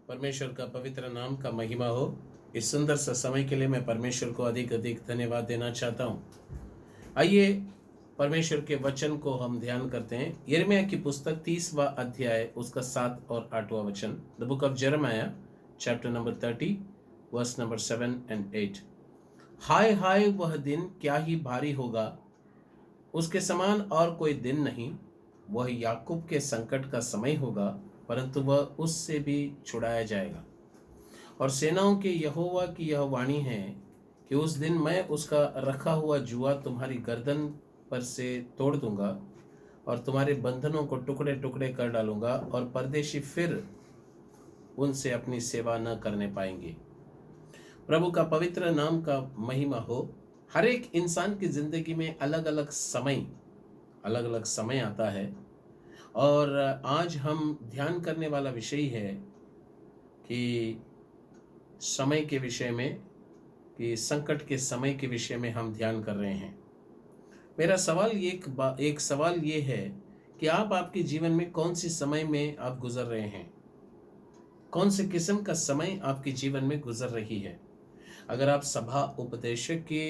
परमेश्वर का पवित्र नाम का महिमा हो। इस सुंदर सा समय के लिए मैं परमेश्वर को अधिक अधिक धन्यवाद देना चाहता हूँ। आइए परमेश्वर के वचन को हम ध्यान करते हैं। यिर्मयाह की पुस्तक 30वां अध्याय उसका 7 और 8वां वचन। The book of Jeremiah chapter number 30 verse number 7 and 8। हाय हाय, वह दिन क्या ही भारी होगा, उसके समान और कोई दिन नहीं। वह याकूब के संकट का समय होगा, परंतु वह उससे भी छुड़ाया जाएगा। और सेनाओं के यहोवा की यह वाणी है कि उस दिन मैं उसका रखा हुआ जुआ तुम्हारी गर्दन पर से तोड़ दूंगा और तुम्हारे बंधनों को टुकड़े टुकड़े कर डालूंगा, और परदेशी फिर उनसे अपनी सेवा न करने पाएंगे। प्रभु का पवित्र नाम का महिमा हो। हर एक इंसान की जिंदगी में अलग अलग समय आता है, और आज हम ध्यान करने वाला विषय है कि समय के विषय में, कि संकट के समय के विषय में हम ध्यान कर रहे हैं। मेरा सवाल एक सवाल ये है कि आप आपके जीवन में कौन सी समय में आप गुजर रहे हैं, कौन से किस्म का समय आपके जीवन में गुजर रही है। अगर आप सभा उपदेशक की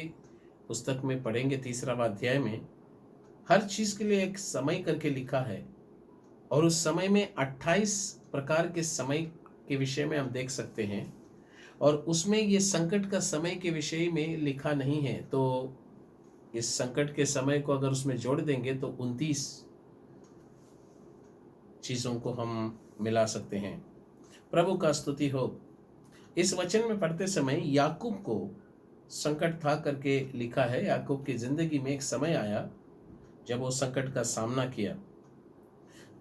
पुस्तक में पढ़ेंगे 3वां अध्याय में, हर चीज के लिए एक समय करके लिखा है, और उस समय में 28 प्रकार के समय के विषय में हम देख सकते हैं, और उसमें ये संकट का समय के विषय में लिखा नहीं है। तो इस संकट के समय को अगर उसमें जोड़ देंगे तो 29 चीजों को हम मिला सकते हैं। प्रभु का स्तुति हो। इस वचन में पढ़ते समय याकूब को संकट था करके लिखा है। याकूब की जिंदगी में एक समय आया जब वो संकट का सामना किया।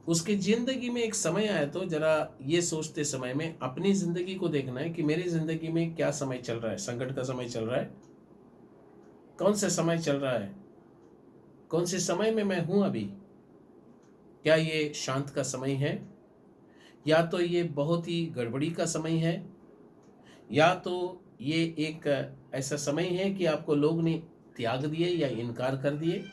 उसकी जिंदगी में एक समय आया, तो जरा ये सोचते समय में अपनी जिंदगी को देखना है कि मेरी जिंदगी में क्या समय चल रहा है। संकट का समय चल रहा है, कौन से समय चल रहा है, कौन से समय में मैं हूं अभी। क्या ये शांत का समय है, या तो ये बहुत ही गड़बड़ी का समय है, या तो ये एक ऐसा समय है कि आपको लोग ने त्याग दिए या इनकार कर दिए।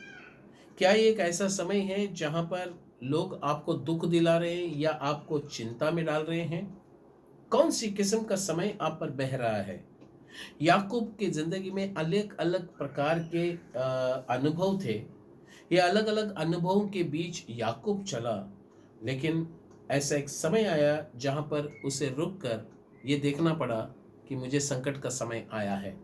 क्या ये एक ऐसा समय है जहां पर लोग आपको दुख दिला रहे हैं या आपको चिंता में डाल रहे हैं। कौन सी किस्म का समय आप पर बह रहा है। याकूब की जिंदगी में अलग अलग प्रकार के अनुभव थे। ये अलग अलग अनुभवों के बीच याकूब चला, लेकिन ऐसा एक समय आया जहां पर उसे रुककर ये देखना पड़ा कि मुझे संकट का समय आया है।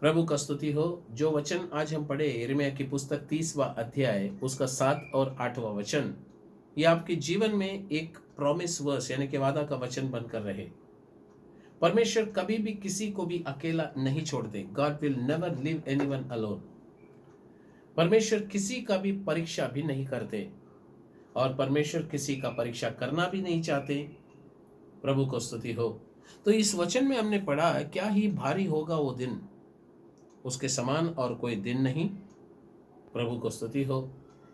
प्रभु का स्तुति हो। जो वचन आज हम पढ़े, यिर्मयाह की पुस्तक 30वां अध्याय उसका 7 और 8वां वचन, ये आपके जीवन में एक प्रॉमिस वर्स यानी कि वादा का वचन बनकर रहे। परमेश्वर कभी भी किसी को भी अकेला नहीं छोड़ते। God will never leave anyone alone. परमेश्वर किसी का भी परीक्षा भी नहीं करते, और परमेश्वर किसी का परीक्षा करना भी नहीं चाहते। प्रभु को स्तुति हो। तो इस वचन में हमने पढ़ा, क्या ही भारी होगा वो दिन, उसके समान और कोई दिन नहीं। प्रभु को स्तुति हो।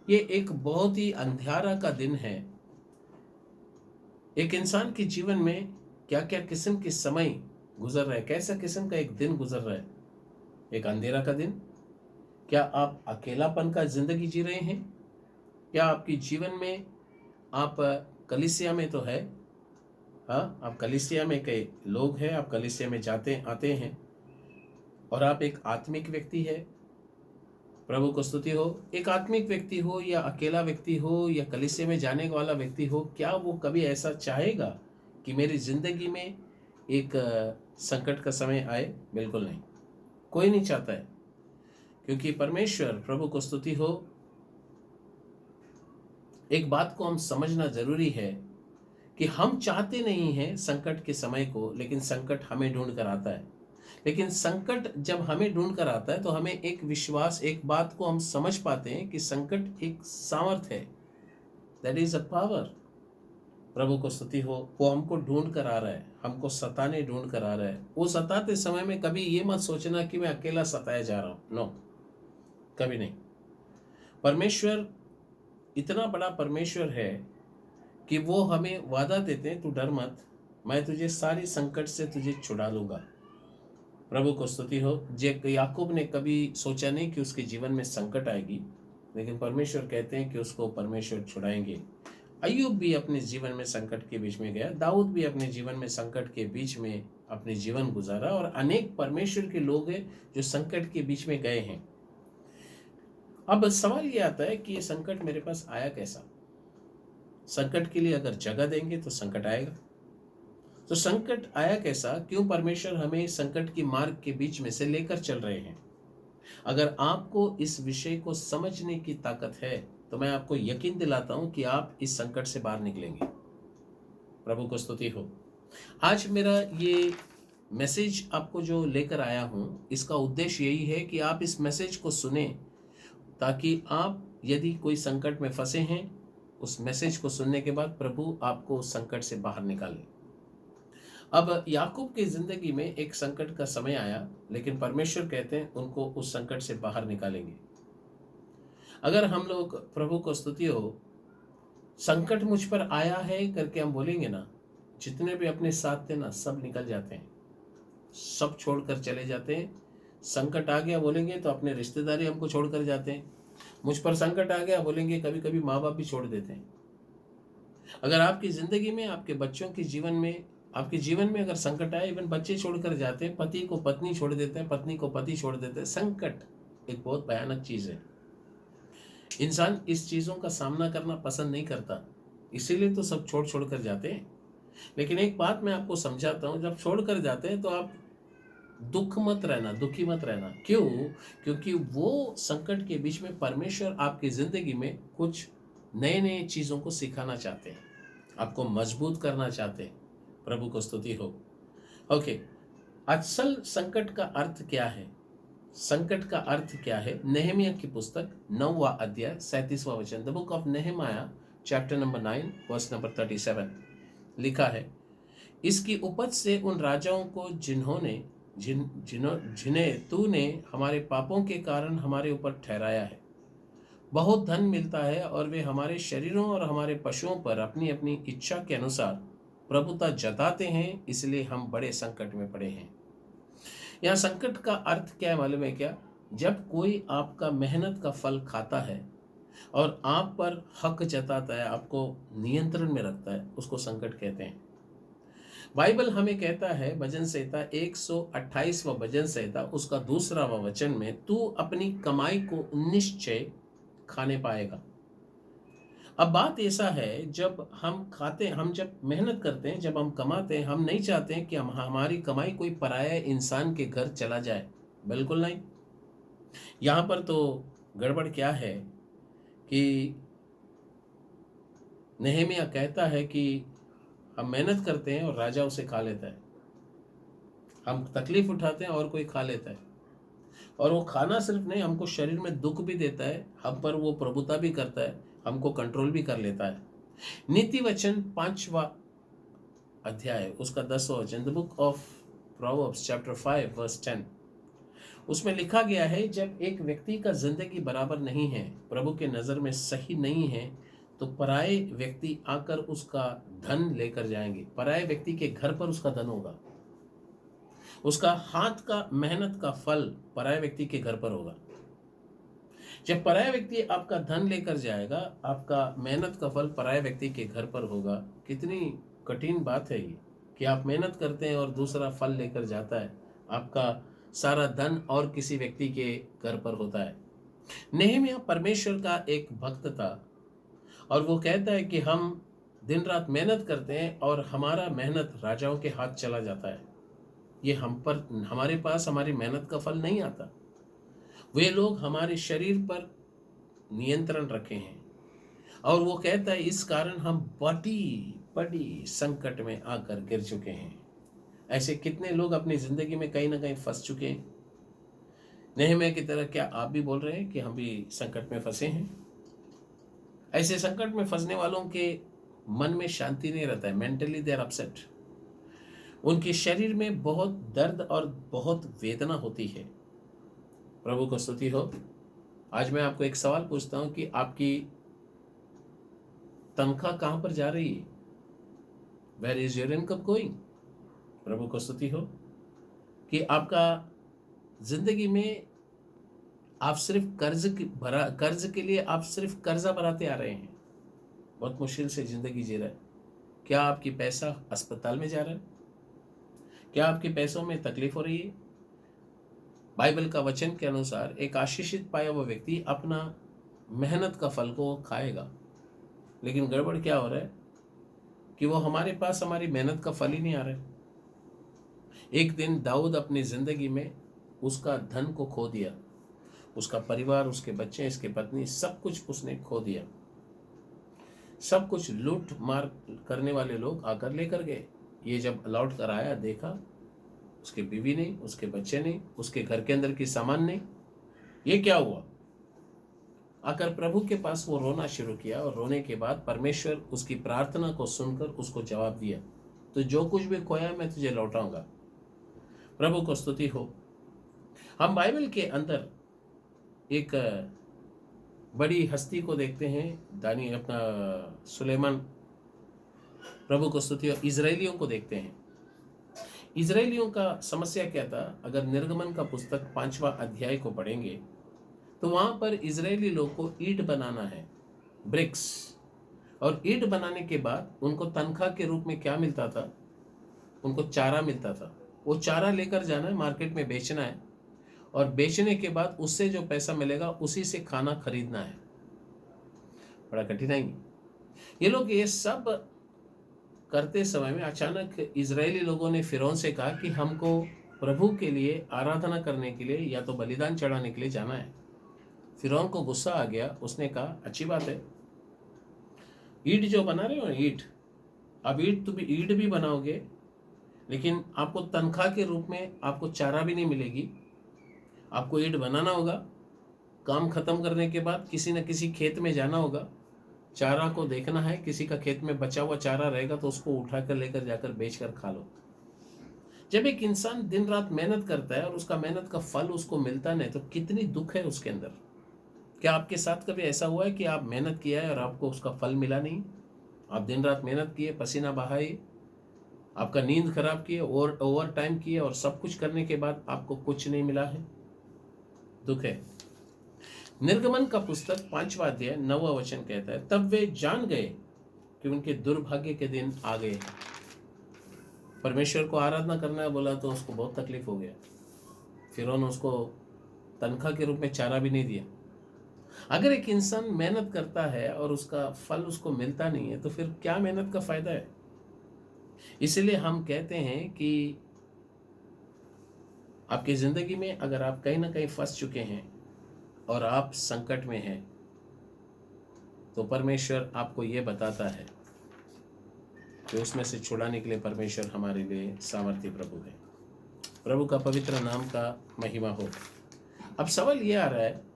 ये एक बहुत ही अंधियारा का दिन है। एक इंसान के जीवन में क्या क्या किस्म के समय गुजर रहा है, कैसा किस्म का एक दिन गुजर रहा है। एक अंधेरा का दिन। क्या आप अकेलापन का जिंदगी जी रहे हैं? क्या आपके जीवन में आप कलीसिया में तो है, हाँ, आप कलीसिया में कई लोग हैं, आप कलीसिया में जाते आते हैं, और आप एक आत्मिक व्यक्ति है। प्रभु को स्तुति हो। एक आत्मिक व्यक्ति हो या अकेला व्यक्ति हो या कलीसिया में जाने वाला व्यक्ति हो, क्या वो कभी ऐसा चाहेगा कि मेरी जिंदगी में एक संकट का समय आए? बिल्कुल नहीं, कोई नहीं चाहता है। क्योंकि परमेश्वर, प्रभु को स्तुति हो, एक बात को हम समझना जरूरी है कि हम चाहते नहीं हैं संकट के समय को, लेकिन संकट हमें ढूंढ कर आता है। लेकिन संकट जब हमें ढूंढ कर आता है तो हमें एक विश्वास, एक बात को हम समझ पाते हैं कि संकट एक सामर्थ है। That is a power. प्रभु को स्तुति हो। वो हमको ढूंढ कर आ रहा है, हमको सताने ढूंढ कर आ रहा है। वो सताते समय में कभी ये मत सोचना कि मैं अकेला सताया जा रहा हूं। नो, कभी नहीं। परमेश्वर इतना बड़ा परमेश्वर है कि वो हमें वादा देते हैं, तू डर मत, मैं तुझे सारी संकट से तुझे छुड़ा लूंगा। प्रभु को स्तुति हो। याकूब ने कभी सोचा नहीं कि उसके जीवन में संकट आएगी, लेकिन परमेश्वर कहते हैं कि उसको परमेश्वर छुड़ाएंगे। अय्यूब भी अपने जीवन में संकट के बीच में गया, दाऊद भी अपने जीवन में संकट के बीच में अपने जीवन गुजारा, और अनेक परमेश्वर के लोग हैं जो संकट के बीच में गए हैं। अब सवाल ये आता है कि ये संकट मेरे पास आया कैसा? संकट के लिए अगर जगह देंगे तो संकट आएगा। तो संकट आया कैसा? क्यों परमेश्वर हमें संकट की मार्ग के बीच में से लेकर चल रहे हैं? अगर आपको इस विषय को समझने की ताकत है तो मैं आपको यकीन दिलाता हूं कि आप इस संकट से बाहर निकलेंगे। प्रभु को स्तुति हो। आज मेरा ये मैसेज आपको जो लेकर आया हूं, इसका उद्देश्य यही है कि आप इस मैसेज को सुने, ताकि आप यदि कोई संकट में फंसे हैं, उस मैसेज को सुनने के बाद प्रभु आपको उस संकट से बाहर निकाले। अब याकूब की जिंदगी में एक संकट का समय आया, लेकिन परमेश्वर कहते हैं उनको उस संकट से बाहर निकालेंगे। अगर हम लोग, प्रभु को स्तुति हो, संकट मुझ पर आया है करके हम बोलेंगे ना, जितने भी अपने साथ थे ना सब निकल जाते हैं, सब छोड़कर चले जाते हैं। संकट आ गया बोलेंगे तो अपने रिश्तेदारी हमको छोड़कर जाते हैं। मुझ पर संकट आ गया बोलेंगे, कभी कभी माँ बाप भी छोड़ देते हैं। अगर आपकी जिंदगी में, आपके बच्चों के जीवन में, आपके जीवन में अगर संकट आए, इवन बच्चे छोड़कर जाते हैं, पति को पत्नी छोड़ देते हैं, पत्नी को पति छोड़ देते हैं। संकट एक बहुत भयानक चीज है। इंसान इस चीजों का सामना करना पसंद नहीं करता, इसीलिए तो सब छोड़ छोड़ कर जाते हैं। लेकिन एक बात मैं आपको समझाता हूं, जब छोड़ कर जाते हैं तो आप दुखी मत रहना। क्यों? क्योंकि वो संकट के बीच में परमेश्वर आपकी जिंदगी में कुछ नए नए चीजों को सिखाना चाहते हैं, आपको मजबूत करना चाहते हैं। प्रभु को स्तुति हो। ओके, असल संकट का अर्थ क्या है? संकट का अर्थ क्या है? नेहमिया की पुस्तक 9वां अध्याय 37वां वचन, the book of Nehemiah chapter number 9 verse number 37 लिखा है, इसकी उपज से उन राजाओं को जिन्हें तूने हमारे पापों के कारण हमारे ऊपर ठहराया है, बहुत धन मिलता है, और वे हमारे शरीरों और हमारे पशुओं पर अपनी अपनी इच्छा के अनुसार प्रभुता जताते हैं, इसलिए हम बड़े संकट में पड़े हैं। यहाँ संकट का अर्थ क्या है मालूम है क्या? जब कोई आपका मेहनत का फल खाता है और आप पर हक जताता है, आपको नियंत्रण में रखता है, उसको संकट कहते हैं। बाइबल हमें कहता है, भजन संहिता 128वां भजन संहिता उसका 2वां वचन में, तू अपनी कमाई को निश्चय खाने पाएगा। अब बात ऐसा है, जब हम खाते, हम जब मेहनत करते हैं, जब हम कमाते हैं, हम नहीं चाहते हैं कि हमारी कमाई कोई पराया इंसान के घर चला जाए। बिल्कुल नहीं। यहाँ पर तो गड़बड़ क्या है कि नेहमिया कहता है कि हम मेहनत करते हैं और राजा उसे खा लेता है। हम तकलीफ उठाते हैं और कोई खा लेता है, और वो खाना सिर्फ नहीं, हमको शरीर में दुख भी देता है, हम पर वो प्रभुता भी करता है, हमको कंट्रोल भी कर लेता है। नीति वचन 5वां अध्याय उसका 10वां वचन, the book of Proverbs chapter 5 verse 10, उसमें लिखा गया है, जब एक व्यक्ति का जिंदगी बराबर नहीं है, प्रभु के नज़र में सही नहीं है, तो पराये व्यक्ति आकर उसका धन लेकर जाएंगे। पराये व्यक्ति के घर पर उसका धन होगा, उसका हाथ का मेहनत का फल पराये व्यक्ति के घर पर होगा। जब पराया व्यक्ति आपका धन लेकर जाएगा, आपका मेहनत का फल पराये व्यक्ति के घर पर होगा। कितनी कठिन बात है ये कि आप मेहनत करते हैं और दूसरा फल लेकर जाता है, आपका सारा धन और किसी व्यक्ति के घर पर होता है। नेहमिया परमेश्वर का एक भक्त था, और वो कहता है कि हम दिन रात मेहनत करते हैं और हमारा मेहनत राजाओं के हाथ चला जाता है। ये हमारे पास हमारी मेहनत का फल नहीं आता। वे लोग हमारे शरीर पर नियंत्रण रखे हैं, और वो कहता है इस कारण हम बड़ी बड़ी संकट में आकर गिर चुके हैं। ऐसे कितने लोग अपनी जिंदगी में कहीं ना कहीं फंस चुके हैं। नेहमिया की तरह क्या आप भी बोल रहे हैं कि हम भी संकट में फंसे हैं? ऐसे संकट में फंसने वालों के मन में शांति नहीं रहता है, मेंटली दे आर अपसेट। उनके शरीर में बहुत दर्द और बहुत वेदना होती है। प्रभु को स्तुति हो। आज मैं आपको एक सवाल पूछता हूं कि आपकी तनख्वाह कहां पर जा रही है? Where is your income going? प्रभु को स्तुति हो कि आपका जिंदगी में आप सिर्फ कर्ज के लिए आप सिर्फ कर्जा भराते आ रहे हैं। बहुत मुश्किल से ज़िंदगी जी रहा है। क्या आपकी पैसा अस्पताल में जा रहा है? क्या आपके पैसों में तकलीफ हो रही है? बाइबल का वचन के अनुसार एक आशीषित पाया हुआ व्यक्ति अपना मेहनत का फल को खाएगा, लेकिन गड़बड़ क्या हो रहा है कि वो हमारे पास हमारी मेहनत का फल ही नहीं आ रहा है। एक दिन दाऊद अपनी जिंदगी में उसका धन को खो दिया, उसका परिवार, उसके बच्चे, उसकी पत्नी, सब कुछ उसने खो दिया। सब कुछ लूट मार करने वाले लोग आकर लेकर गए। ये जब लौट कर आया, देखा उसकी बीवी नहीं, उसके बच्चे नहीं, उसके घर के अंदर की सामान नहीं। ये क्या हुआ? आकर प्रभु के पास वो रोना शुरू किया, और रोने के बाद परमेश्वर उसकी प्रार्थना को सुनकर उसको जवाब दिया, तो जो कुछ भी खोया मैं तुझे लौटाऊंगा। प्रभु को स्तुति हो। हम बाइबल के अंदर एक बड़ी हस्ती को देखते हैं, दानी अपना सुलेमान, प्रभु को स्तुति हो। इजरायलियों को देखते हैं। इजरायलियों का समस्या क्या था? अगर निर्गमन का पुस्तक 5वां अध्याय को पढ़ेंगे तो वहां पर इजरायली लोग को ईंट बनाना है, ब्रिक्स, और ईंट बनाने के बाद उनको तनख्वाह के रूप में क्या मिलता था? उनको चारा मिलता था। वो चारा लेकर जाना है, मार्केट में बेचना है, और बेचने के बाद उससे जो पैसा मिलेगा उसी से खाना खरीदना है। बड़ा कठिनाई। ये लोग ये सब करते समय में अचानक इजरायली लोगों ने फिरौन से कहा कि हमको प्रभु के लिए आराधना करने के लिए या तो बलिदान चढ़ाने के लिए जाना है। फिरौन को गुस्सा आ गया। उसने कहा अच्छी बात है, ईंट जो बना रहे हो ईंट, अब ईंट भी बनाओगे, लेकिन आपको तनख्वाह के रूप में आपको चारा भी नहीं मिलेगी। आपको ईंट बनाना होगा, काम खत्म करने के बाद किसी न किसी खेत में जाना होगा, चारा को देखना है, किसी का खेत में बचा हुआ चारा रहेगा तो उसको उठाकर लेकर जाकर बेचकर खा लो। जब एक इंसान दिन रात मेहनत करता है और उसका मेहनत का फल उसको मिलता नहीं, तो कितनी दुख है उसके अंदर। क्या आपके साथ कभी ऐसा हुआ है कि आप मेहनत किया है और आपको उसका फल मिला नहीं? आप दिन रात मेहनत किए, पसीना बहाए, आपका नींद खराब किए, और ओवर टाइम किए, और सब कुछ करने के बाद आपको कुछ नहीं मिला है? दुख है। निर्गमन का पुस्तक 5वां अध्याय 9वां वचन कहता है, तब वे जान गए कि उनके दुर्भाग्य के दिन आ गए। परमेश्वर को आराधना करना बोला तो उसको बहुत तकलीफ हो गया। फिर उन्होंने उसको तनख्वाह के रूप में चारा भी नहीं दिया। अगर एक इंसान मेहनत करता है और उसका फल उसको मिलता नहीं है, तो फिर क्या मेहनत का फायदा है? इसलिए हम कहते हैं कि आपकी जिंदगी में अगर आप कहीं ना कहीं फंस चुके हैं और आप संकट में हैं, तो परमेश्वर आपको ये बताता है कि उसमें से छुड़ाने के लिए परमेश्वर हमारे लिए सामर्थ्य प्रभु है। प्रभु का पवित्र नाम का महिमा हो। अब सवाल ये आ रहा है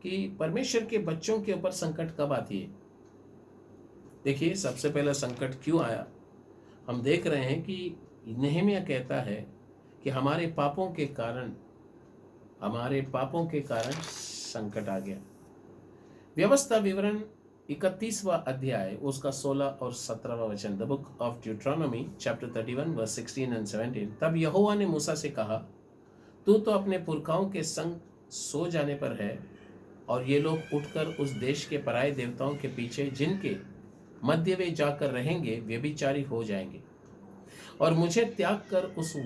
कि परमेश्वर के बच्चों के ऊपर संकट कब आती है? देखिए, सबसे पहला संकट क्यों आया? हम देख रहे हैं कि नेहमिया कहता है कि हमारे पापों के कारण संकट आ गया। व्यवस्था विवरण 31वां अध्याय उसका 16 और 17वां वचन, the book of Deuteronomy chapter 31 verse 16 and 17। तब यहोवा ने मूसा से कहा, तू तो अपने पुरखाओं के संग सो जाने पर है, और ये लोग उठकर उस देश के पराये देवताओं के पीछे, जिनके मध्य वे जाकर रहेंगे, व्यभिचारी हो जाएंगे, और मुझे त्याग कर उस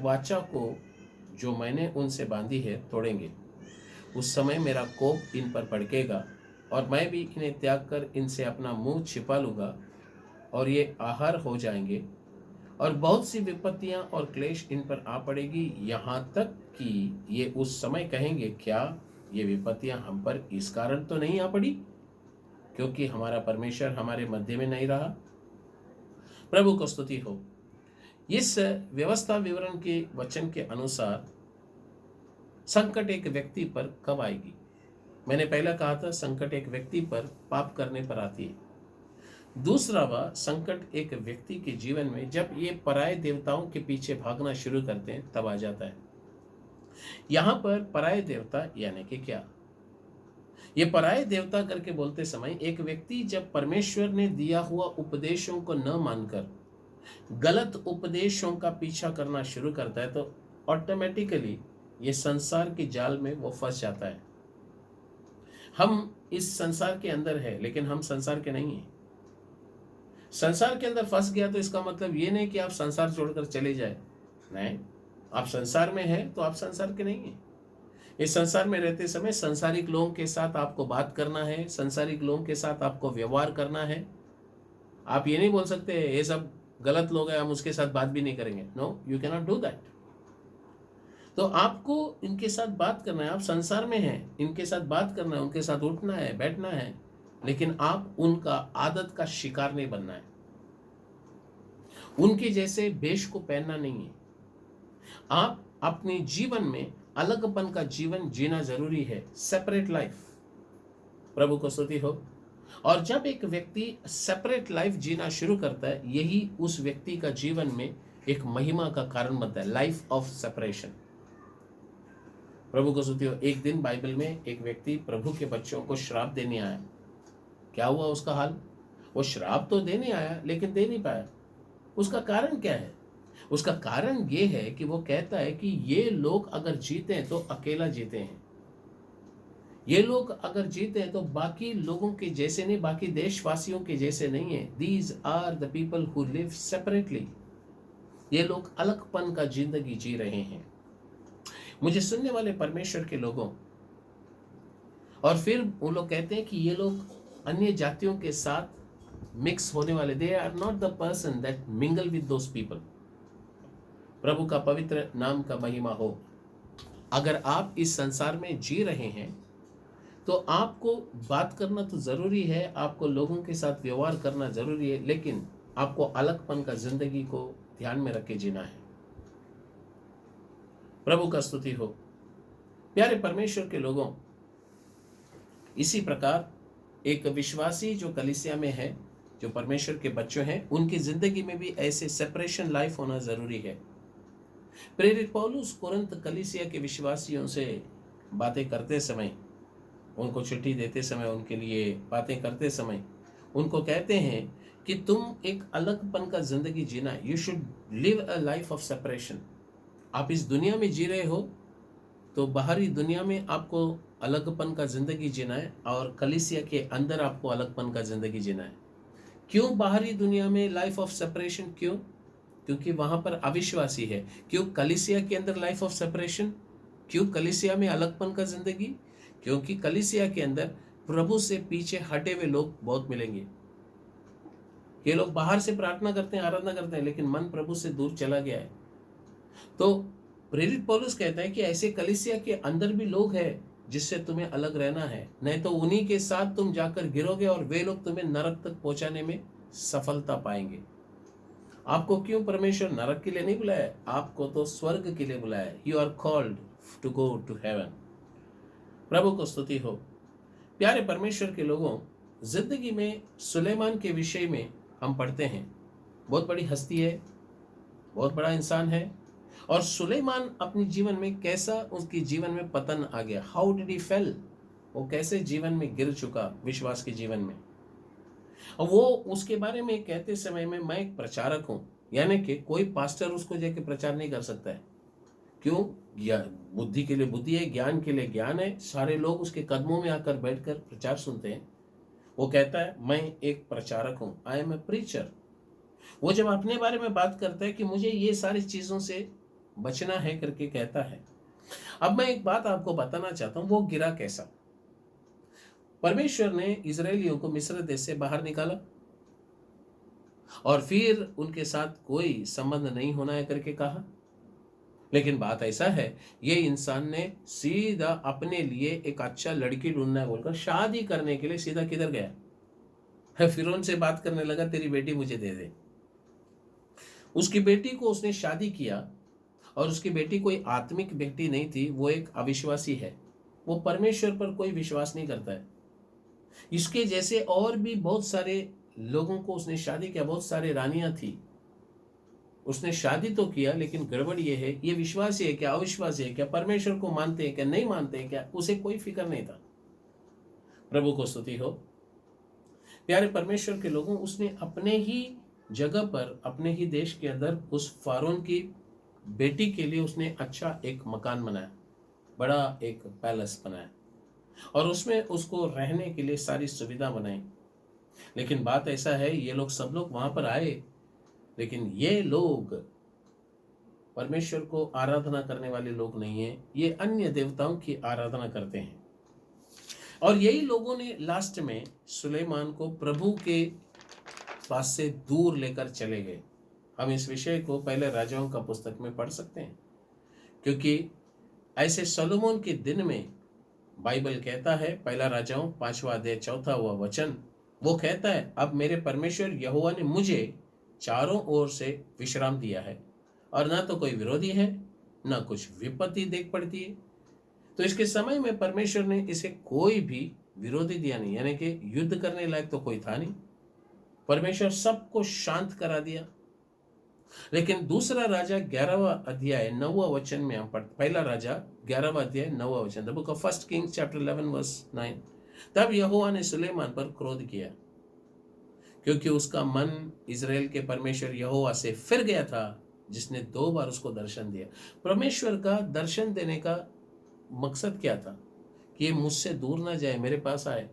वाचा को जो मैंने उनसे बांधी है तोड़ेंगे। उस समय मेरा कोप इन पर भड़केगा, और मैं भी इन्हें त्याग कर इनसे अपना मुंह छिपा लूँगा, और ये आहार हो जाएंगे, और बहुत सी विपत्तियां और क्लेश इन पर आ पड़ेगी, यहाँ तक कि ये उस समय कहेंगे, क्या ये विपत्तियां हम पर इस कारण तो नहीं आ पड़ी क्योंकि हमारा परमेश्वर हमारे मध्य में नहीं रहा? प्रभु को स्तुति हो। इस व्यवस्था विवरण के वचन के अनुसार संकट एक व्यक्ति पर कब आएगी? मैंने पहले कहा था, संकट एक व्यक्ति पर पाप करने पर आती है। दूसरा वह संकट एक व्यक्ति के जीवन में जब ये पराये देवताओं के पीछे भागना शुरू करते हैं तब आ जाता है। यहां पर पराये देवता यानी कि क्या? ये पराये देवता करके बोलते समय एक व्यक्ति जब परमेश्वर ने दिया हुआ उपदेशों को न मानकर गलत उपदेशों का पीछा करना शुरू करता है, तो ऑटोमेटिकली ये संसार के जाल में वो फंस जाता है। हम इस संसार के अंदर है, लेकिन हम संसार के नहीं हैं। संसार के अंदर फंस गया तो इसका मतलब ये नहीं कि आप संसार छोड़कर चले जाए, नहीं। आप संसार में हैं तो आप संसार के नहीं हैं। इस संसार में रहते समय संसारिक लोगों के साथ आपको बात करना है, संसारिक लोगों के साथ आपको व्यवहार करना है। आप ये नहीं बोल सकते ये सब गलत लोग हैं, हम उसके साथ बात भी नहीं करेंगे। No, you can not do that. तो आपको इनके साथ बात करना है, आप संसार में हैं, इनके साथ बात करना है, उनके साथ उठना है, बैठना है, लेकिन आप उनका आदत का शिकार नहीं बनना है। उनके जैसे वेश को पहनना नहीं है। आप अपने जीवन में अलगपन का जीवन जीना जरूरी है, सेपरेट लाइफ। प्रभु को स्तुति हो। और जब एक व्यक्ति सेपरेट लाइफ जीना शुरू करता है, यही उस व्यक्ति का जीवन में एक महिमा का कारण बनता है, लाइफ ऑफ सेपरेशन। प्रभु को स्तुति हो। एक दिन बाइबल में एक व्यक्ति प्रभु के बच्चों को श्राप देने आया। क्या हुआ उसका हाल? वो श्राप तो देने आया लेकिन दे नहीं पाया। उसका कारण क्या है? उसका कारण ये है कि वो कहता है कि ये लोग अगर जीते हैं तो अकेला जीते हैं, ये लोग अगर जीते हैं तो बाकी लोगों के जैसे नहीं, बाकी देशवासियों के जैसे नहीं है। These are the people who live separately. ये लोग अलगपन का जिंदगी जी रहे हैं। मुझे सुनने वाले परमेश्वर के लोगों, और फिर वो लोग कहते हैं कि ये लोग अन्य जातियों के साथ मिक्स होने वाले, they are not the person that mingle with those people. प्रभु का पवित्र नाम का महिमा हो। अगर आप इस संसार में जी रहे हैं तो आपको बात करना तो जरूरी है, आपको लोगों के साथ व्यवहार करना जरूरी है, लेकिन आपको अलगपन का जिंदगी को ध्यान में रख के जीना है। प्रभु का स्तुति हो। प्यारे परमेश्वर के लोगों, इसी प्रकार एक विश्वासी जो कलीसिया में है, जो परमेश्वर के बच्चे हैं, उनकी जिंदगी में भी ऐसे सेपरेशन लाइफ होना जरूरी है। प्रेरित पौलुस कोरिन्थ कलीसिया के विश्वासियों से बातें करते समय, उनको चिट्ठी देते समय, उनके लिए बातें करते समय उनको कहते हैं कि तुम एक अलगपन का जिंदगी जीना, you should live a life of separation. आप इस दुनिया में जी रहे हो तो बाहरी दुनिया में आपको अलगपन का जिंदगी जीना है, और कलीसिया के अंदर आपको अलगपन का जिंदगी जीना है। क्यों बाहरी दुनिया में लाइफ ऑफ सेपरेशन? क्यों? क्योंकि वहां पर अविश्वासी है। क्यों कलीसिया के अंदर लाइफ ऑफ सेपरेशन? क्यों कलीसिया में अलगपन का जिंदगी? क्योंकि कलीसिया के अंदर प्रभु से पीछे हटे हुए लोग बहुत मिलेंगे। ये लोग बाहर से प्रार्थना करते हैं, आराधना करते हैं, लेकिन मन प्रभु से दूर चला गया है। तो प्रेरित पौलुस कहता है कि ऐसे कलीसिया के अंदर भी लोग हैं जिससे तुम्हें अलग रहना है, नहीं तो उन्हीं के साथ तुम जाकर गिरोगे और वे लोग तुम्हें नरक तक पहुंचाने में सफलता पाएंगे। आपको क्यों परमेश्वर नरक के लिए नहीं बुलाया? आपको तो स्वर्ग के लिए बुलाया। You are called to go to heaven. प्रभु को स्तुति हो। प्यारे परमेश्वर के लोगों, जिंदगी में सुलेमान के विषय में हम पढ़ते हैं। बहुत बड़ी हस्ती है, बहुत बड़ा इंसान है, और सुलेमान अपने जीवन में कैसा उसके जीवन में पतन आ गया। How did he fail? वो कैसे जीवन में गिर चुका विश्वास के जीवन में। और वो उसके बारे में कहते समय में, मैं एक प्रचारक हूं, यानी कि कोई पास्टर उसको जाके प्रचार नहीं कर सकता है। क्यों? बुद्धि के लिए बुद्धि है, ज्ञान के लिए ज्ञान है। सारे लोग उसके कदमों में आकर बैठकर प्रचार सुनते हैं। वो कहता है मैं एक प्रचारक हूं, आई एम ए प्रीचर। वो जब अपने बारे में बात करता है कि मुझे ये सारी चीजों से बचना है करके कहता है। अब मैं एक बात आपको बताना चाहता हूं, वो गिरा कैसा। परमेश्वर ने इजरायलियों को मिस्र देश से बाहर निकाला और फिर उनके साथ कोई संबंध नहीं होना है करके कहा। लेकिन बात ऐसा है, ये इंसान ने सीधा अपने लिए एक अच्छा लड़की ढूंढना है बोलकर शादी करने के लिए सीधा किधर गया? फिरौन से बात करने लगा, तेरी बेटी मुझे दे दे। उसकी बेटी को उसने शादी किया, और उसकी बेटी कोई आत्मिक बेटी नहीं थी, वो एक अविश्वासी है। वो परमेश्वर पर कोई विश्वास नहीं करता है। इसके जैसे और भी बहुत सारे लोगों को उसने शादी किया, बहुत सारे रानियां थी। उसने शादी तो किया, लेकिन गड़बड़ ये है, ये विश्वासी है क्या, अविश्वासी है क्या, परमेश्वर को मानते हैं क्या, नहीं मानते हैं क्या, उसे कोई फिक्र नहीं था। प्रभु को स्तुति हो। प्यारे परमेश्वर के लोगों, उसने अपने ही जगह पर, अपने ही देश के अंदर उस फारोन की बेटी के लिए उसने अच्छा एक मकान बनाया, बड़ा एक पैलेस बनाया, और उसमें उसको रहने के लिए सारी सुविधा बनाई। लेकिन बात ऐसा है, ये लोग सब लोग वहां पर आए, लेकिन ये लोग परमेश्वर को आराधना करने वाले लोग नहीं है, ये अन्य देवताओं की आराधना करते हैं। और यही लोगों ने लास्ट में सुलेमान को प्रभु के पास से दूर लेकर चले गए। हम इस विषय को पहले राजाओं का पुस्तक में पढ़ सकते हैं, क्योंकि ऐसे सोलोमन के दिन में बाइबल कहता है, पहला राजाओं 5वां अध्याय 4 हुआ वचन, वो कहता है, अब मेरे परमेश्वर यहोवा ने मुझे चारों ओर से विश्राम दिया है, और ना तो कोई विरोधी है, ना कुछ विपत्ति देख पड़ती है। तो इसके समय में परमेश्वर ने इसे कोई भी विरोधी दिया नहीं, यानी कि युद्ध करने लायक तो कोई था नहीं। परमेश्वर सबको शांत करा दिया। लेकिन दूसरा राजा 11वां अध्याय 9वां वचन में हम पढ़ते, पहला राजा 11वां अध्याय 9वां वचन, the book of first Kings chapter 11 verse 9। तब यहोवा ने सुलेमान पर क्रोध किया, क्योंकि उसका मन इजराइल के परमेश्वर यहोवा से फिर गया था, जिसने 2 बार उसको दर्शन दिया। परमेश्वर का दर्शन देने का मकसद क्या था? कि ये मुझसे दूर ना जाए, मेरे पास आए।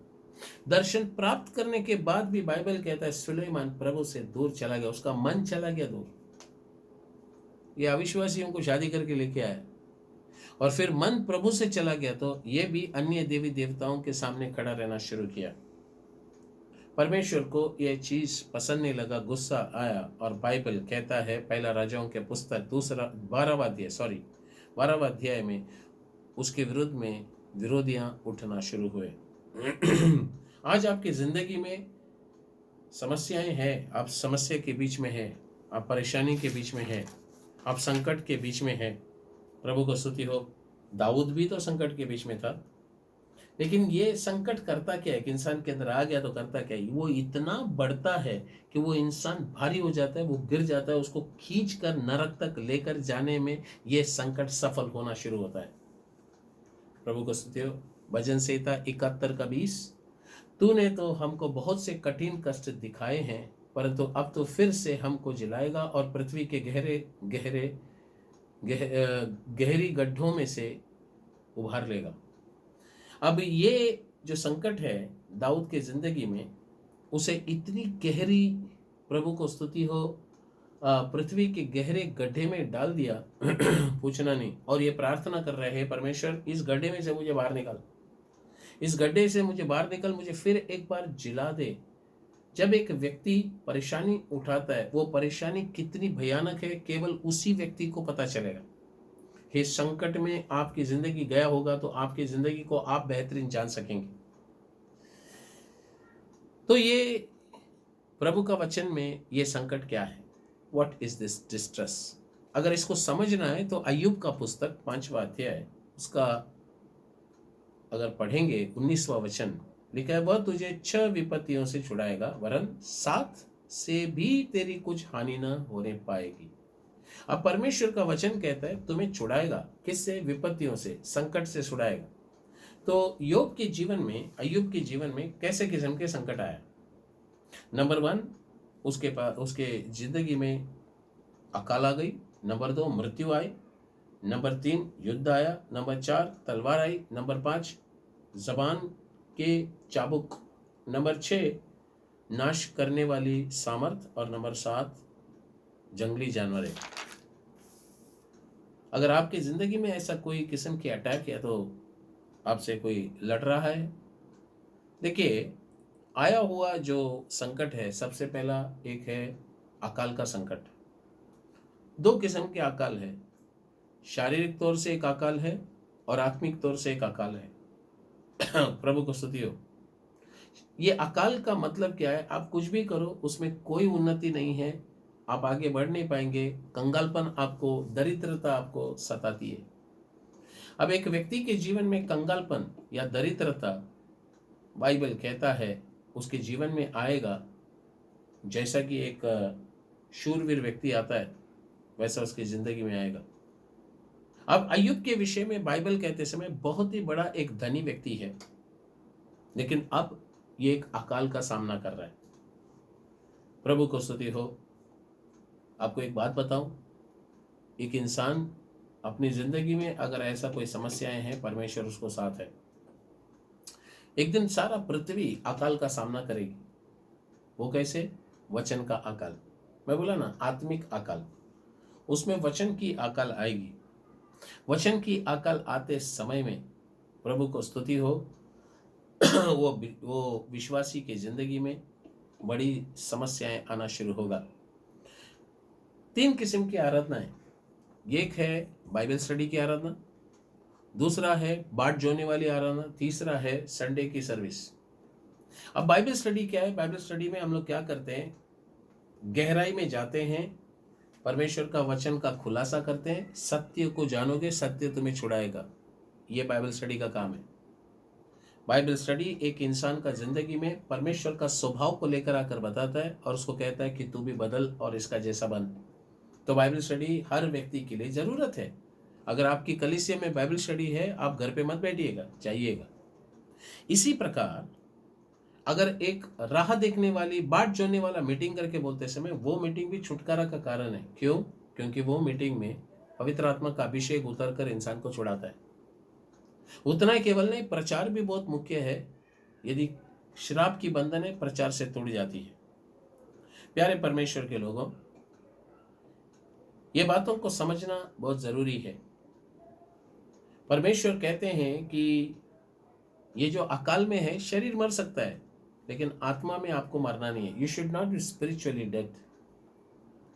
दर्शन प्राप्त करने के बाद भी बाइबल कहता है सुलेमान प्रभु से दूर चला गया, उसका मन चला गया दूर। ये अविश्वासियों को शादी करके लेके आया, और फिर मन प्रभु से चला गया, तो ये भी अन्य देवी देवताओं के सामने खड़ा रहना शुरू किया। परमेश्वर को यह चीज पसंद नहीं लगा, गुस्सा आया, और बाइबल कहता है पहला राजाओं के पुस्तक 12वां अध्याय में उसके विरुद्ध में विरोधियां उठना शुरू हुए। आज आपकी जिंदगी में समस्याएं हैं, आप समस्या के बीच में हैं, आप परेशानी के बीच में हैं, आप संकट के बीच में हैं। प्रभु को स्तुति हो। दाऊद भी तो संकट के बीच में था, लेकिन ये संकट करता क्या है कि इंसान के अंदर आ गया तो करता क्या है, वो इतना बढ़ता है कि वो इंसान भारी हो जाता है, वो गिर जाता है, उसको खींच कर नरक तक लेकर जाने में ये संकट सफल होना शुरू होता है। प्रभु को स्तुति हो। भजन संहिता 71 का 20, तूने तो हमको बहुत से कठिन कष्ट दिखाए हैं, परंतु अब तो फिर से हमको जिलाएगा और पृथ्वी के गहरी गड्ढों में से उभार लेगा। अब ये जो संकट है दाऊद के जिंदगी में, उसे इतनी गहरी, प्रभु को स्तुति हो, पृथ्वी के गहरे गड्ढे में डाल दिया, पूछना नहीं। और ये प्रार्थना कर रहे हैं, परमेश्वर इस गड्ढे में से मुझे बाहर निकाल, इस गड्ढे से मुझे बाहर निकल, मुझे फिर एक बार जिला दे। जब एक व्यक्ति परेशानी उठाता है, वो परेशानी कितनी भयानक है केवल उसी व्यक्ति को पता चलेगा। इस संकट में आपकी जिंदगी गया होगा तो आपकी जिंदगी को आप बेहतरीन जान सकेंगे। तो ये प्रभु का वचन में ये संकट क्या है, व्हाट इज दिस डिस्ट्रेस। अगर इसको समझना है तो अय्यूब का पुस्तक 5वां अध्याय, उसका अगर पढ़ेंगे 19वां वचन, लिखा है, वह तुझे 6 विपत्तियों से छुड़ाएगा, वरन 7 से भी तेरी कुछ हानि न होने पाएगी। अब परमेश्वर का वचन कहता है तुम्हें छुड़ाएगा, किससे? विपत्तियों से, संकट से छुड़ाएगा। तो योग के जीवन में, अय्यूब के जीवन में कैसे किस्म के संकट आया? नंबर 1, उसके जिंदगी में अकाल आ गई। नंबर 2, मृत्यु आई। नंबर 3, युद्ध आया। नंबर 4, तलवार आई। नंबर 5, जबान के चाबुक। नंबर 6, नाश करने वाली सामर्थ। और नंबर 7, जंगली जानवर है। अगर आपकी जिंदगी में ऐसा कोई किस्म की अटैक या तो आपसे कोई लड़ रहा है, देखिए आया हुआ जो संकट है, सबसे पहला एक है अकाल का संकट। 2 किस्म के अकाल है, शारीरिक तौर से एक अकाल है और आत्मिक तौर से एक अकाल है। प्रभु को स्तुति हो। ये अकाल का मतलब क्या है? आप कुछ भी करो उसमें कोई उन्नति नहीं है, आप आगे बढ़ नहीं पाएंगे, कंगालपन आपको, दरिद्रता आपको सताती है। अब एक व्यक्ति के जीवन में कंगालपन या दरिद्रता, बाइबल कहता है उसके जीवन में आएगा, जैसा कि एक शूरवीर व्यक्ति आता है वैसा उसकी जिंदगी में आएगा। अब अय्यूब के विषय में बाइबल कहते समय बहुत ही बड़ा एक धनी व्यक्ति है, लेकिन अब ये एक अकाल का सामना कर रहा है। प्रभु को स्तुति हो। आपको एक बात बताऊं, एक इंसान अपनी जिंदगी में अगर ऐसा कोई समस्याएं हैं, परमेश्वर उसको साथ है। एक दिन सारा पृथ्वी अकाल का सामना करेगी। वो कैसे? वचन का अकाल। मैं बोला ना, आत्मिक अकाल, उसमें वचन की अकाल आएगी। वचन की अकाल आते समय में प्रभु को स्तुति हो, वो विश्वासी की जिंदगी में बड़ी समस्याएं आना शुरू होगा। 3 किस्म की आराधनाएं, एक है बाइबल स्टडी की आराधना, दूसरा है बाट जोड़ने वाली आराधना, तीसरा है संडे की सर्विस। अब बाइबल स्टडी क्या है? बाइबल स्टडी में हम लोग क्या करते हैं? गहराई में जाते हैं, परमेश्वर का वचन का खुलासा करते हैं, सत्य को जानोगे, सत्य तुम्हें छुड़ाएगा। ये बाइबल स्टडी का काम है। बाइबल स्टडी एक इंसान का जिंदगी में परमेश्वर का स्वभाव को लेकर आकर बताता है और उसको कहता है कि तू भी बदल और इसका जैसा बन। तो बाइबल स्टडी हर व्यक्ति के लिए जरूरत है। अगर आपकी कलीसिया में बाइबल स्टडी है, आप घर पे मत बैठिएगा, चाहिएगा। इसी प्रकार अगर एक राह देखने वाली, बाट जोड़ने वाला मीटिंग करके बोलते समय, वो मीटिंग भी छुटकारा का कारण है। क्यों? क्योंकि वो मीटिंग में पवित्र आत्मा का अभिषेक उतर कर इंसान को छुड़ाता है। उतना ही केवल नहीं, प्रचार भी बहुत मुख्य है। यदि श्राप की बंधन है, प्रचार से तोड़ जाती है। प्यारे परमेश्वर के लोगों, ये बातों को समझना बहुत जरूरी है। परमेश्वर कहते हैं कि ये जो अकाल में है, शरीर मर सकता है, लेकिन आत्मा में आपको मरना नहीं है। You should not be spiritually dead.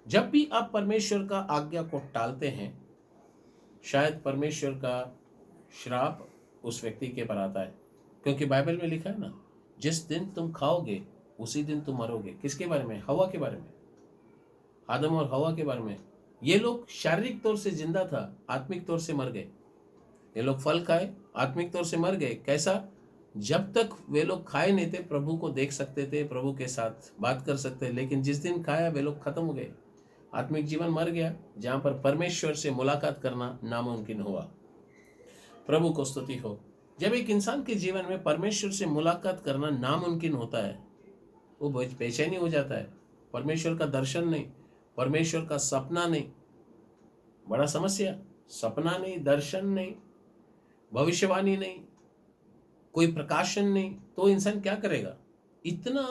जब भी आप परमेश्वर का आज्ञा को टालते हैं, शायद परमेश्वर का श्राप उस व्यक्ति के पर आता है। क्योंकि बाइबल में लिखा है ना, जिस दिन तुम खाओगे उसी दिन तुम मरोगे। किसके बारे में? हवा के बारे में, आदम और हवा के बारे में। ये लोग शारीरिक तौर से जिंदा था, आत्मिक तौर से मर गए। ये लोग फल खाए, आत्मिक तौर से मर गए। कैसा? जब तक वे लोग खाए नहीं थे, प्रभु को देख सकते थे, प्रभु के साथ बात कर सकते, लेकिन जिस दिन खाया वे लोग खत्म हो गए। आत्मिक जीवन मर गया, जहां पर परमेश्वर से मुलाकात करना नामुमकिन हुआ। प्रभु को स्तुति हो। जब एक इंसान के जीवन में परमेश्वर से मुलाकात करना नामुमकिन होता है, वो बेचैनी हो जाता है। परमेश्वर का दर्शन नहीं, परमेश्वर का सपना नहीं, बड़ा समस्या। सपना नहीं, दर्शन नहीं, भविष्यवाणी नहीं, कोई प्रकाशन नहीं, तो इंसान क्या करेगा? इतना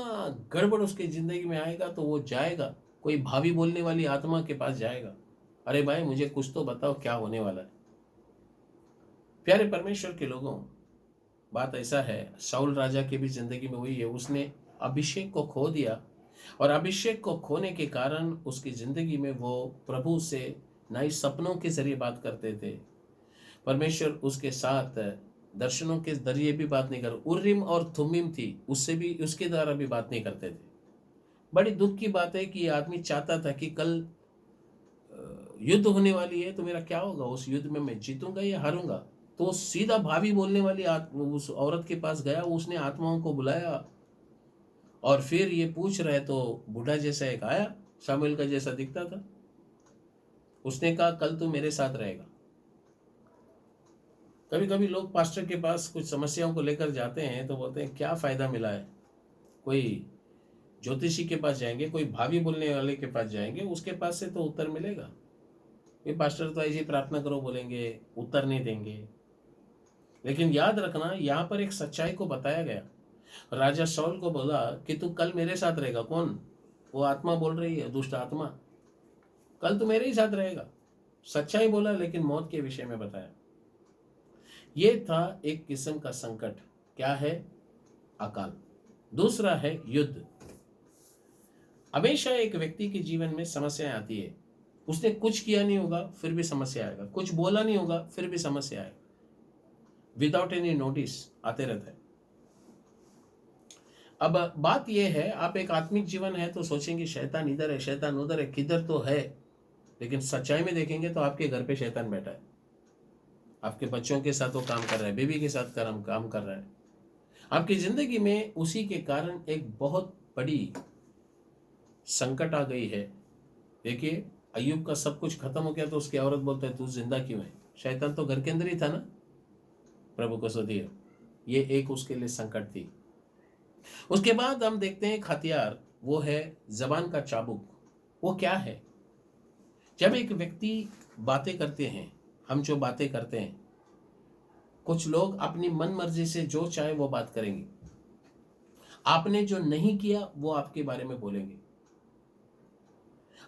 गड़बड़ उसकी जिंदगी में आएगा तो वो जाएगा, कोई भावी बोलने वाली आत्मा के पास जाएगा, अरे भाई मुझे कुछ तो बताओ, क्या होने वाला है। प्यारे परमेश्वर के लोगों, बात ऐसा है, शाऊल राजा की भी जिंदगी में हुई है। उसने अभिषेक को खो दिया, और अभिषेक को खोने के कारण उसकी जिंदगी में वो प्रभु से ना ही सपनों के जरिए बात करते थे, परमेश्वर उसके साथ दर्शनों के जरिए भी बात नहीं कर, उर्रिम और थुम्मीम थी, उससे भी, उसके द्वारा भी बात नहीं करते थे। बड़ी दुख की बात है कि ये आदमी चाहता था कि कल युद्ध होने वाली है तो मेरा क्या होगा, उस युद्ध में मैं जीतूंगा या हारूंगा। तो सीधा भावी बोलने वाली उस औरत के पास गया, उसने आत्माओं को बुलाया और फिर ये पूछ रहे, तो बूढ़ा जैसा एक आया, शामुएल का जैसा दिखता था। उसने कहा कल तू मेरे साथ रहेगा। कभी कभी लोग पास्टर के पास कुछ समस्याओं को लेकर जाते हैं तो बोलते हैं क्या फायदा मिला है। कोई ज्योतिषी के पास जाएंगे, कोई भावी बोलने वाले के पास जाएंगे, उसके पास से तो उत्तर मिलेगा। ये पास्टर तो ऐसी प्रार्थना करो बोलेंगे, उत्तर नहीं देंगे। लेकिन याद रखना, यहाँ पर एक सच्चाई को बताया गया। राजा शाऊल को बोला कि तू कल मेरे साथ रहेगा। कौन? वो आत्मा बोल रही है, दुष्ट आत्मा, कल तू मेरे ही साथ रहेगा। सच्चाई बोला, लेकिन मौत के विषय में बताया। ये था एक किस्म का संकट। क्या है? अकाल। दूसरा है युद्ध। हमेशा एक व्यक्ति के जीवन में समस्याएं आती है। उसने कुछ किया नहीं होगा फिर भी समस्या आएगा, कुछ बोला नहीं होगा फिर भी समस्या आएगा, विदाउट एनी नोटिस आते रहता है। अब बात यह है, आप एक आत्मिक जीवन है तो सोचेंगे शैतान इधर है, शैतान उधर है, किधर तो है, लेकिन सच्चाई में देखेंगे तो आपके घर पे शैतान बैठा है। आपके बच्चों के साथ वो काम कर रहा है, बेबी के साथ काम कर रहा है। आपकी जिंदगी में उसी के कारण एक बहुत बड़ी संकट आ गई है। देखिए, अय्यूब का सब कुछ खत्म हो गया तो उसकी औरत बोलता है तू जिंदा क्यों है? शैतान तो घर के अंदर ही था ना। प्रभु को स्तुति हो। ये एक उसके लिए संकट थी। उसके बाद हम देखते हैं एक हथियार, वो है जबान का चाबुक। वो क्या है? जब एक व्यक्ति बातें करते हैं, हम जो बातें करते हैं, कुछ लोग अपनी मन मर्जी से जो चाहे वो बात करेंगे। आपने जो नहीं किया वो आपके बारे में बोलेंगे।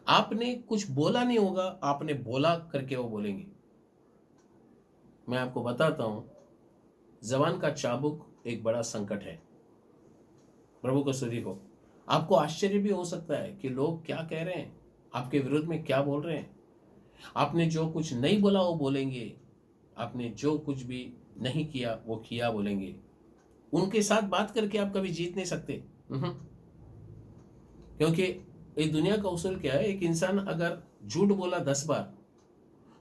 आपने कुछ बोला नहीं होगा, आपने बोला करके वो बोलेंगे। मैं आपको बताता हूं, जबान का चाबुक एक बड़ा संकट है। प्रभु को स्तुति हो। आपको आश्चर्य भी हो सकता है कि लोग क्या कह रहे हैं, आपके विरुद्ध में क्या बोल रहे हैं। आपने जो कुछ नहीं बोला वो बोलेंगे, आपने जो कुछ भी नहीं किया वो किया बोलेंगे। उनके साथ बात करके आप कभी जीत नहीं सकते। क्योंकि इस दुनिया का उसूल क्या है, एक इंसान अगर झूठ बोला 10 बार,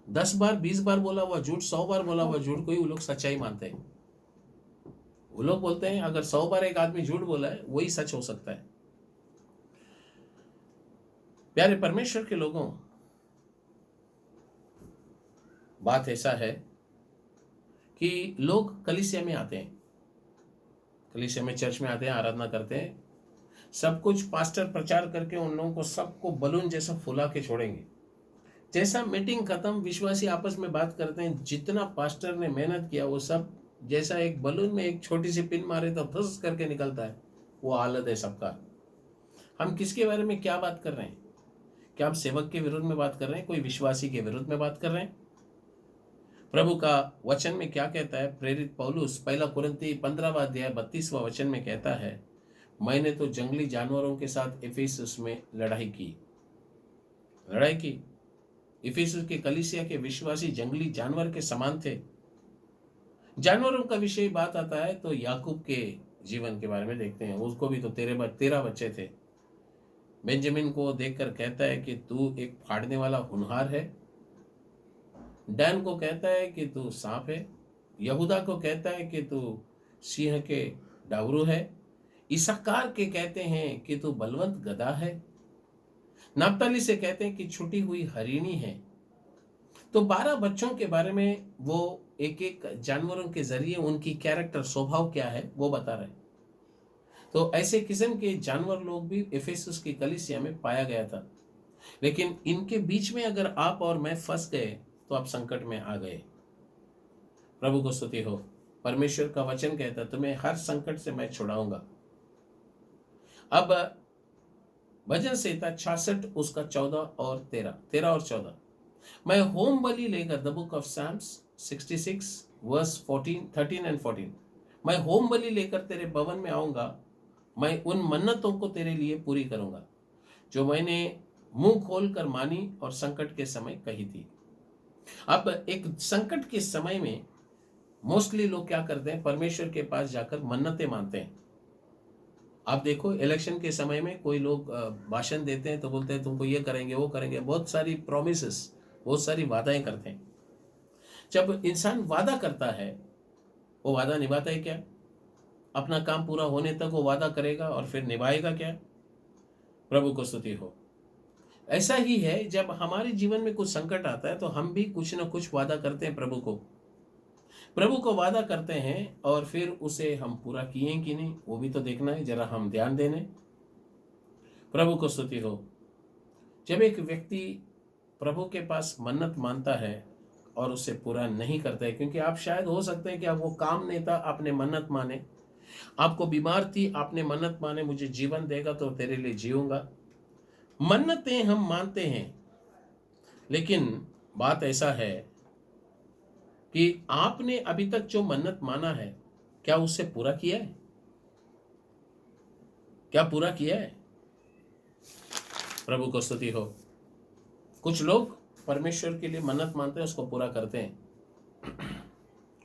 10 बार 20 बार बोला हुआ झूठ, 100 बार बोला हुआ झूठ को ही वो लोग सच्चाई मानते हैं। वो लोग बोलते हैं अगर 100 बार एक आदमी झूठ बोला है वही सच हो सकता है। प्यारे परमेश्वर के लोगों, बात ऐसा है कि लोग कलीसिया में आते हैं, कलीसिया में चर्च में आते हैं, आराधना करते हैं, सब कुछ पास्टर प्रचार करके उन लोगों को सबको बलून जैसा फुला के छोड़ेंगे। जैसा मीटिंग खत्म, विश्वासी आपस में बात करते हैं, जितना पास्टर ने मेहनत किया वो सब जैसा एक बलून में एक छोटी सी पिन मारे तो फुस करके निकलता है, वो हालत है सबका। हम किसके बारे में क्या बात कर रहे हैं? क्या आप सेवक के विरुद्ध में बात कर रहे हैं, कोई विश्वासी के विरुद्ध में बात कर रहे हैं? प्रभु का वचन में क्या कहता है? प्रेरित पौलुस 1 कुरिन्थी 15वां अध्याय 32वां वचन में कहता है, मैंने तो जंगली जानवरों के साथ इफिसुस में लड़ाई की। इफिसुस के कलीसिया के विश्वासी जंगली जानवर के समान थे। जानवरों का विषय बात आता है तो याकूब के जीवन के बारे में देखते हैं। उसको भी तो 13 बच्चे थे। बेंजामिन को देखकर कहता है कि तू एक फाड़ने वाला हुनहार है। डैन को कहता है कि तू सांप है। यहूदा को कहता है कि तू सिंह के डावरू है। इसाकार के कहते हैं कि तू बलवंत गधा है। नप्ताली से कहते हैं कि छुटी हुई हरिणी है। तो 12 बच्चों के बारे में वो एक एक जानवरों के जरिए उनकी कैरेक्टर, स्वभाव क्या है वो बता रहे। तो ऐसे किस्म के जानवर लोग भी इफिसुस की कलीसिया में पाया गया था। लेकिन इनके बीच में अगर आप और मैं फंस गए तो आप संकट में आ गए। प्रभु को स्तुति हो। परमेश्वर का वचन कहता है तुम्हें हर संकट से मैं छुड़ाऊंगा। अब भजन संहिता 66 उसका 13 और 14, मैं होम बलि लेकर, the book of Psalms 66 verse 13 and 14, मैं होम बलि लेकर तेरे भवन में आऊंगा। मैं उन मन्नतों को तेरे लिए पूरी करूंगा जो मैंने मुंह खोल कर मानी और संकट के समय कही थी। अब एक संकट के समय में मोस्टली लोग क्या करते हैं, परमेश्वर के पास जाकर मन्नतें मानते हैं। आप देखो इलेक्शन के समय में कोई लोग भाषण देते हैं तो बोलते हैं तुमको ये करेंगे वो करेंगे, बहुत सारी प्रोमिसेस, बहुत सारी वादाएं करते हैं। जब इंसान वादा करता है वो वादा निभाता है क्या? अपना काम पूरा होने तक वो वादा करेगा और फिर निभाएगा क्या? प्रभु को स्तुति हो। ऐसा ही है, जब हमारे जीवन में कुछ संकट आता है तो हम भी कुछ ना कुछ वादा करते हैं प्रभु को वादा करते हैं और फिर उसे हम पूरा किए कि नहीं वो भी तो देखना है, जरा हम ध्यान देने। प्रभु को स्तुति हो। जब एक व्यक्ति प्रभु के पास मन्नत मानता है और उसे पूरा नहीं करता है, क्योंकि आप शायद हो सकते हैं कि आप वो काम नहीं था, आपने मन्नत माने, आपको बीमार थी, आपने मन्नत माने मुझे जीवन देगा तो तेरे लिए जीऊंगा। मन्नतें हम मानते हैं, लेकिन बात ऐसा है कि आपने अभी तक जो मन्नत माना है क्या उससे पूरा किया है? क्या पूरा किया है? प्रभु को स्तुति हो। कुछ लोग परमेश्वर के लिए मन्नत मानते हैं, उसको पूरा करते हैं।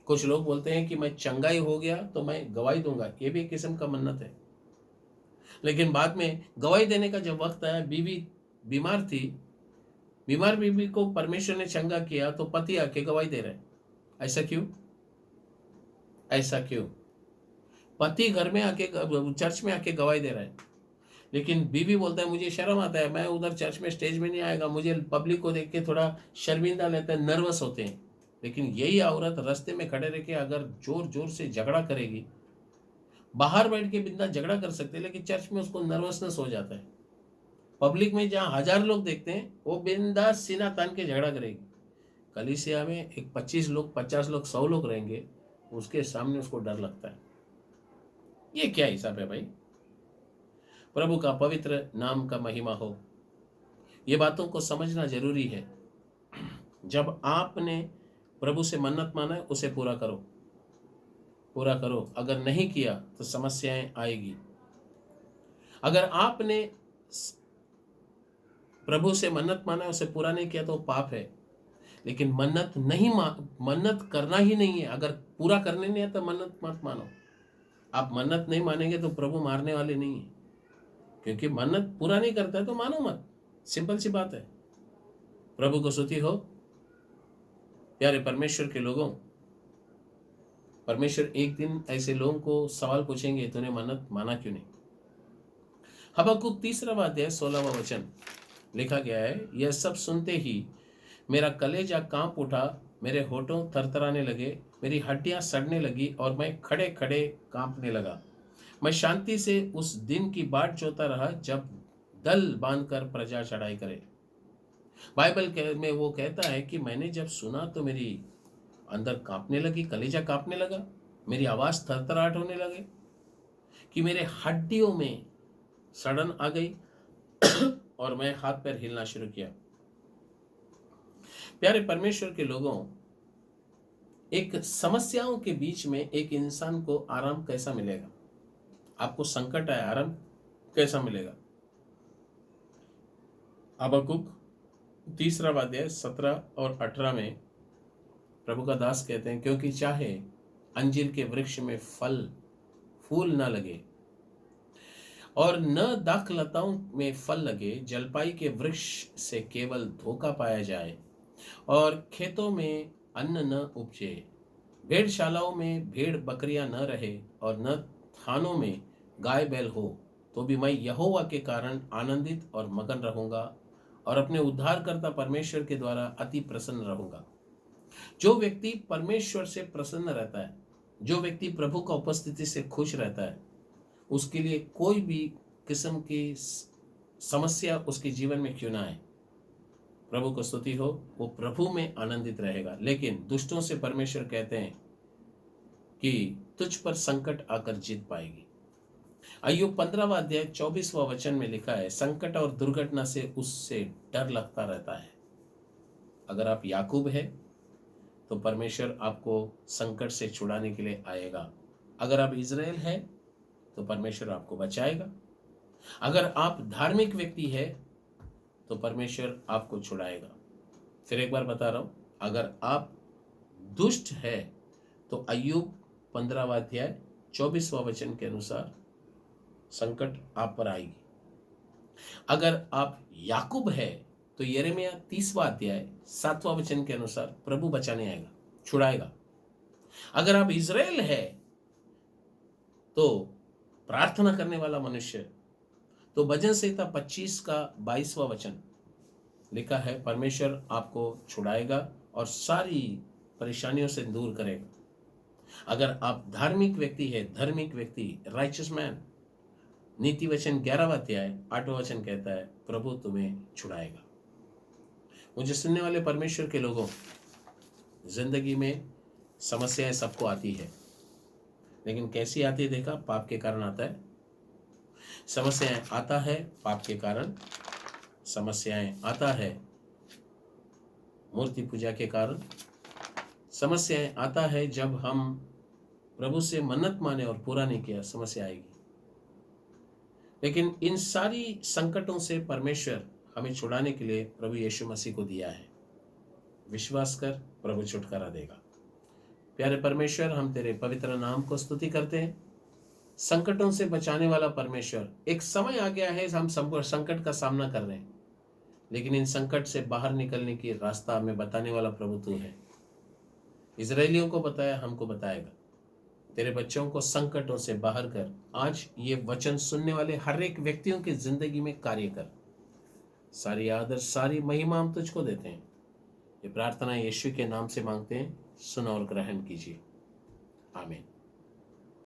कुछ लोग बोलते हैं कि मैं चंगाई हो गया तो मैं गवाही दूंगा, ये भी एक किस्म का मन्नत है। लेकिन बाद में गवाही देने का जब वक्त आया, बीवी बीमार थी, बीमार बीवी को परमेश्वर ने चंगा किया तो पति आके गवाही दे रहे हैं। ऐसा क्यों? ऐसा क्यों? पति घर में आके, चर्च में आके गवाही दे रहा है, लेकिन बीवी बोलता है मुझे शर्म आता है, मैं उधर चर्च में स्टेज में नहीं आएगा, मुझे पब्लिक को देख के थोड़ा शर्मिंदा लेता है, नर्वस होते हैं। लेकिन यही औरत रास्ते में खड़े रह के अगर जोर जोर से झगड़ा करेगी, बाहर बैठ के बिंदा झगड़ा कर सकते हैं, लेकिन चर्च में उसको नर्वसनेस हो जाता है। पब्लिक में जहाँ 1000 लोग देखते हैं वो बिंदास सीना तान के झगड़ा करेगी। कलीसिया में एक 25 लोग, 50 लोग, 100 लोग रहेंगे, उसके सामने उसको डर लगता है। ये क्या हिसाब है भाई? प्रभु का पवित्र नाम का महिमा हो। ये बातों को समझना जरूरी है। जब आपने प्रभु से मन्नत माना है, उसे पूरा करो, पूरा करो। अगर नहीं किया तो समस्याएं आएगी। अगर आपने प्रभु से मन्नत माना है, उसे पूरा नहीं किया तो पाप है। लेकिन मन्नत करना ही नहीं है। अगर पूरा करने नहीं है तो मन्नत मत मानो। आप मन्नत नहीं मानेंगे तो प्रभु मारने वाले नहीं है, क्योंकि मन्नत पूरा नहीं करता है तो मानो मत। सिंपल सी बात है। प्रभु को स्तुति हो। प्यारे परमेश्वर के लोगों, परमेश्वर एक दिन ऐसे लोगों को सवाल पूछेंगे, तूने मन्नत माना क्यों नहीं। हबक्कुक 3वां अध्याय 16वां वचन लिखा गया है, यह सब सुनते ही मेरा कलेजा कांप उठा, मेरे होठों थरथराने लगे, मेरी हड्डियां सड़ने लगी और मैं खड़े खड़े कांपने लगा। मैं शांति से उस दिन की बाट जोता रहा जब दल बांधकर प्रजा चढ़ाई करे। बाइबल में वो कहता है कि मैंने जब सुना तो मेरी अंदर कांपने लगी, कलेजा कांपने लगा, मेरी आवाज थरथराहट होने लगे, कि मेरे हड्डियों में सड़न आ गई और मैं हाथ पैर हिलना शुरू किया। प्यारे परमेश्वर के लोगों, एक समस्याओं के बीच में एक इंसान को आराम कैसा मिलेगा। आपको संकट आया, आराम कैसा मिलेगा। हबक्कुक 3वां अध्याय 17 और 18 में प्रभु का दास कहते हैं, क्योंकि चाहे अंजीर के वृक्ष में फूल न लगे और न दाखलताओं में फल लगे, जलपाई के वृक्ष से केवल धोखा पाया जाए और खेतों में अन्न न उपजे, भेड़शालाओं में भेड़ बकरियां न रहे और न थानों में गाय बैल हो, तो भी मैं यहोवा के कारण आनंदित और मगन रहूंगा और अपने उद्धारकर्ता परमेश्वर के द्वारा अति प्रसन्न रहूंगा। जो व्यक्ति परमेश्वर से प्रसन्न रहता है, जो व्यक्ति प्रभु का उपस्थिति से खुश रहता है, उसके लिए कोई भी किस्म की समस्या उसके जीवन में क्यों ना आए, प्रभु को स्तुति हो, वो प्रभु में आनंदित रहेगा। लेकिन दुष्टों से परमेश्वर कहते हैं कि तुझ पर संकट आकर जीत पाएगी। अय्यूब 15वां अध्याय 24वां वचन में लिखा है, संकट और दुर्घटना से उससे डर लगता रहता है। अगर आप याकूब है तो परमेश्वर आपको संकट से छुड़ाने के लिए आएगा। अगर आप इज़राइल है तो परमेश्वर आपको बचाएगा। अगर आप धार्मिक व्यक्ति है तो परमेश्वर आपको छुड़ाएगा। फिर एक बार बता रहा हूं, अगर आप दुष्ट है तो अय्यूब 15वां अध्याय 24वां वचन के अनुसार संकट आप पर आएगी। अगर आप याकूब है तो यिर्मयाह 30वां अध्याय 7वां वचन के अनुसार प्रभु बचाने आएगा, छुड़ाएगा। अगर आप इज़राइल है तो प्रार्थना करने वाला मनुष्य, तो भजन संहिता 25 का 22वां वचन लिखा है, परमेश्वर आपको छुड़ाएगा और सारी परेशानियों से दूर करेगा। अगर आप धार्मिक व्यक्ति है, धार्मिक व्यक्ति, राइचस मैन, नीति वचन 11वां अध्याय 8वां वचन कहता है, प्रभु तुम्हें छुड़ाएगा। मुझे सुनने वाले परमेश्वर के लोगों, जिंदगी में समस्याएं सबको आती है, लेकिन कैसी आती है देखा, पाप के कारण आता है। समस्याएं आता है पाप के कारण, समस्याएं आता है मूर्ति पूजा के कारण, समस्याएं आता है जब हम प्रभु से मन्नत माने और पूरा नहीं किया, समस्या आएगी। लेकिन इन सारी संकटों से परमेश्वर हमें छुड़ाने के लिए प्रभु यीशु मसीह को दिया है। विश्वास कर, प्रभु छुटकारा देगा। प्यारे परमेश्वर, हम तेरे पवित्र नाम को स्तुति करते हैं। संकटों से बचाने वाला परमेश्वर, एक समय आ गया है हम सब संकट का सामना कर रहे हैं, लेकिन इन संकट से बाहर निकलने की रास्ता हमें बताने वाला प्रभु तू है। इजरायलियों को बताया, हमको बताएगा। तेरे बच्चों को संकटों से बाहर कर। आज ये वचन सुनने वाले हर एक व्यक्तियों की जिंदगी में कार्य कर। सारी आदर, सारी महिमा हम तुझको देते हैं। ये प्रार्थना यीशु के नाम से मांगते हैं, सुनो और ग्रहण कीजिए। आमीन।